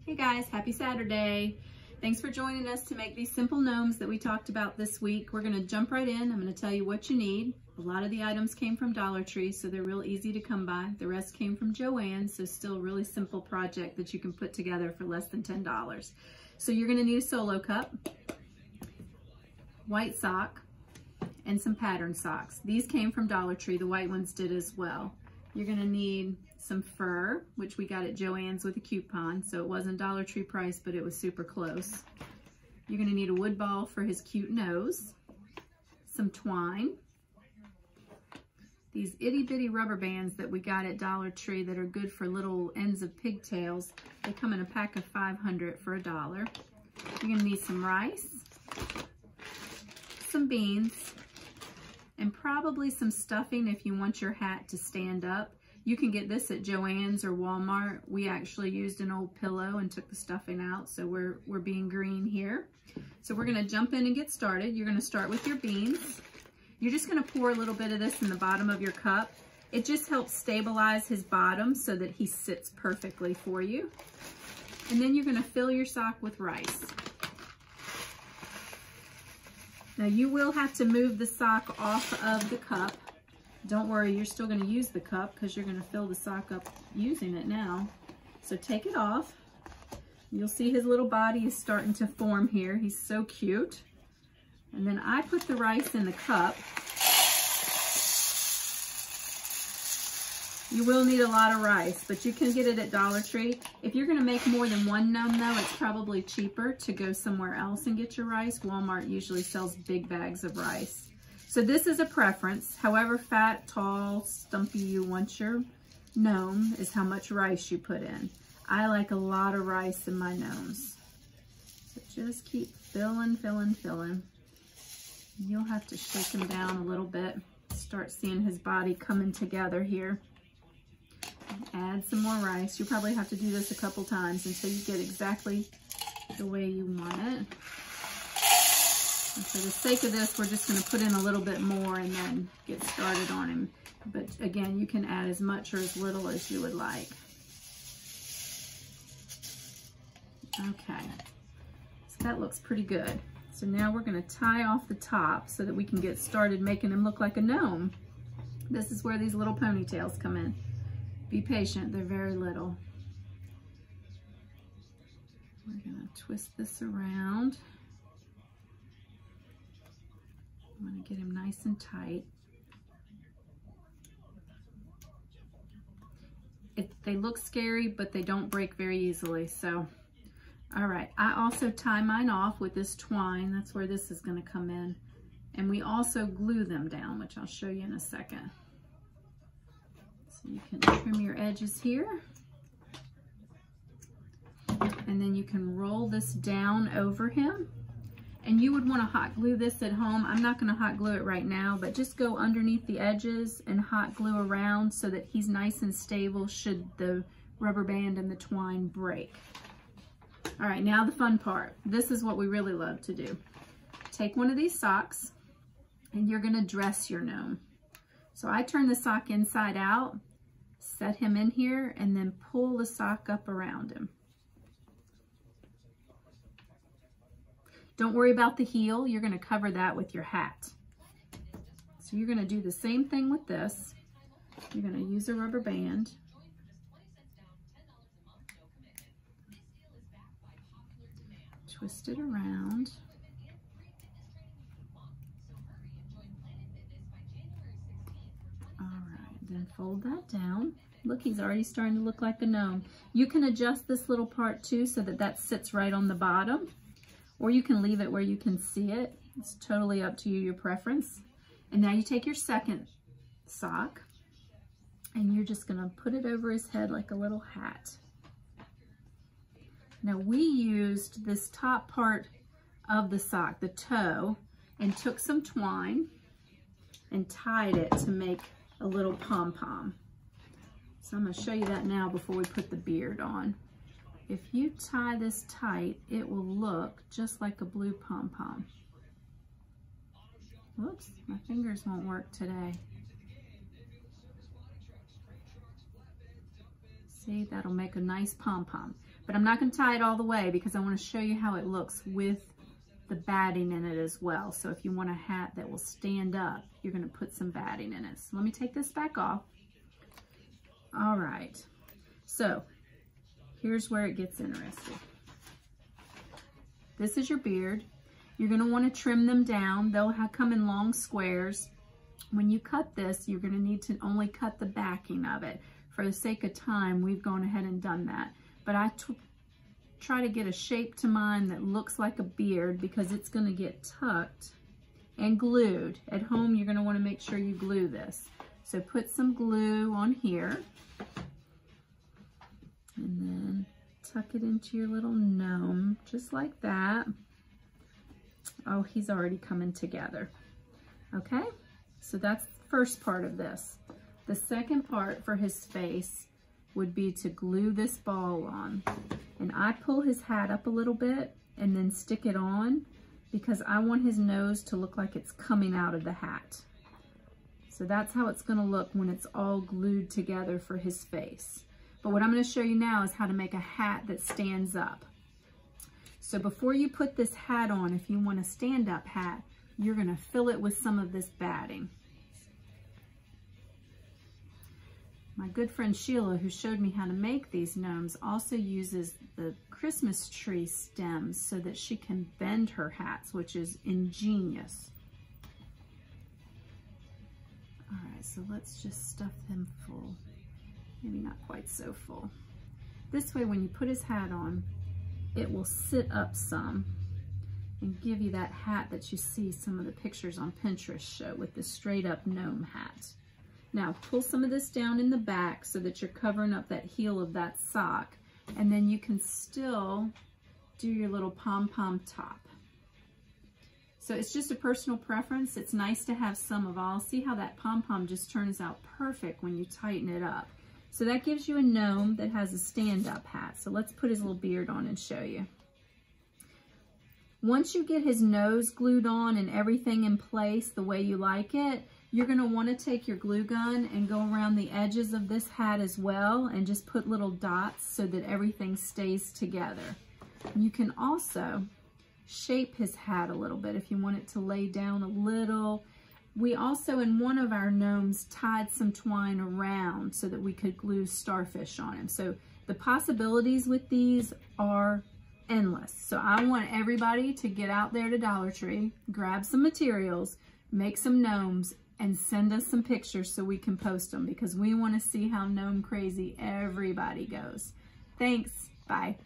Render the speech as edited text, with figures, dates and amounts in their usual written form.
Hey guys, happy Saturday. Thanks for joining us to make these simple gnomes that we talked about this week. We're gonna jump right in. I'm gonna tell you what you need. A lot of the items came from Dollar Tree, so they're real easy to come by. The rest came from Joann's, so still a really simple project that you can put together for less than $10. So you're gonna need a solo cup, white sock, and some pattern socks. These came from Dollar Tree, the white ones did as well. You're gonna need some fur, which we got at Joann's with a coupon, so it wasn't Dollar Tree price, but it was super close. You're gonna need a wood ball for his cute nose, some twine, these itty bitty rubber bands that we got at Dollar Tree that are good for little ends of pigtails. They come in a pack of 500 for $1. You're gonna need some rice, some beans, and probably some stuffing if you want your hat to stand up. You can get this at Joann's or Walmart. We actually used an old pillow and took the stuffing out, so we're being green here. So we're gonna jump in and get started. You're gonna start with your beans. You're just gonna pour a little bit of this in the bottom of your cup. It just helps stabilize his bottom so that he sits perfectly for you. And then you're gonna fill your sock with rice. Now you will have to move the sock off of the cup. Don't worry, you're still gonna use the cup because you're gonna fill the sock up using it now. So take it off. You'll see his little body is starting to form here. He's so cute. And then I put the rice in the cup. You will need a lot of rice, but you can get it at Dollar Tree. If you're gonna make more than one gnome though, it's probably cheaper to go somewhere else and get your rice. Walmart usually sells big bags of rice. So this is a preference. However fat, tall, stumpy you want your gnome is how much rice you put in. I like a lot of rice in my gnomes. So just keep filling, filling, filling. You'll have to shake him down a little bit. Start seeing his body coming together here. Add some more rice. You probably have to do this a couple times until you get exactly the way you want it. And for the sake of this, we're just going to put in a little bit more and then get started on him. But again, you can add as much or as little as you would like. Okay, so that looks pretty good. So now we're going to tie off the top so that we can get started making him look like a gnome. This is where these little ponytails come in. Be patient, they're very little. We're going to twist this around. I'm going to get him nice and tight. They look scary, but they don't break very easily. So, all right. I also tie mine off with this twine. That's where this is going to come in. And we also glue them down, which I'll show you in a second. So you can trim your edges here. And then you can roll this down over him. And you would want to hot glue this at home. I'm not going to hot glue it right now, but just go underneath the edges and hot glue around so that he's nice and stable should the rubber band and the twine break. All right, now the fun part. This is what we really love to do. Take one of these socks and you're going to dress your gnome. So I turn the sock inside out, set him in here, and then pull the sock up around him. Don't worry about the heel. You're going to cover that with your hat. So you're going to do the same thing with this. You're going to use a rubber band. Twist it around. All right, then fold that down. Look, he's already starting to look like a gnome. You can adjust this little part too so that that sits right on the bottom. Or you can leave it where you can see it. It's totally up to you, your preference. And now you take your second sock and you're just gonna put it over his head like a little hat. Now we used this top part of the sock, the toe, and took some twine and tied it to make a little pom-pom. So I'm gonna show you that now before we put the beard on. If you tie this tight, it will look just like a blue pom-pom. Whoops, my fingers won't work today. See, that'll make a nice pom-pom. But I'm not going to tie it all the way because I want to show you how it looks with the batting in it as well. So if you want a hat that will stand up, you're going to put some batting in it. So let me take this back off. All right. So here's where it gets interesting. This is your beard. You're going to want to trim them down. They'll come in long squares. When you cut this, you're going to need to only cut the backing of it. For the sake of time, we've gone ahead and done that. But I try to get a shape to mine that looks like a beard because it's going to get tucked and glued. At home, you're going to want to make sure you glue this. So put some glue on here and then tuck it into your little gnome just like that. Oh, he's already coming together. Okay, so that's the first part of this. The second part for his face would be to glue this ball on. And I pull his hat up a little bit and then stick it on because I want his nose to look like it's coming out of the hat. So that's how it's going to look when it's all glued together for his face. But what I'm going to show you now is how to make a hat that stands up. So before you put this hat on, if you want a stand-up hat, you're going to fill it with some of this batting. My good friend Sheila, who showed me how to make these gnomes, also uses the Christmas tree stems so that she can bend her hats, which is ingenious. All right, so let's just stuff them full. Maybe not quite so full. This way, when you put his hat on, it will sit up some and give you that hat that you see some of the pictures on Pinterest show with the straight up gnome hat. Now pull some of this down in the back so that you're covering up that heel of that sock, and then you can still do your little pom-pom top. So it's just a personal preference. It's nice to have some of all. See how that pom-pom just turns out perfect when you tighten it up. So that gives you a gnome that has a stand-up hat. So let's put his little beard on and show you. Once you get his nose glued on and everything in place the way you like it, you're going to want to take your glue gun and go around the edges of this hat as well and just put little dots so that everything stays together. You can also shape his hat a little bit if you want it to lay down a little. We also, in one of our gnomes, tied some twine around so that we could glue starfish on him. So the possibilities with these are endless. So I want everybody to get out there to Dollar Tree, grab some materials, make some gnomes, and send us some pictures so we can post them because we want to see how gnome crazy everybody goes. Thanks. Bye.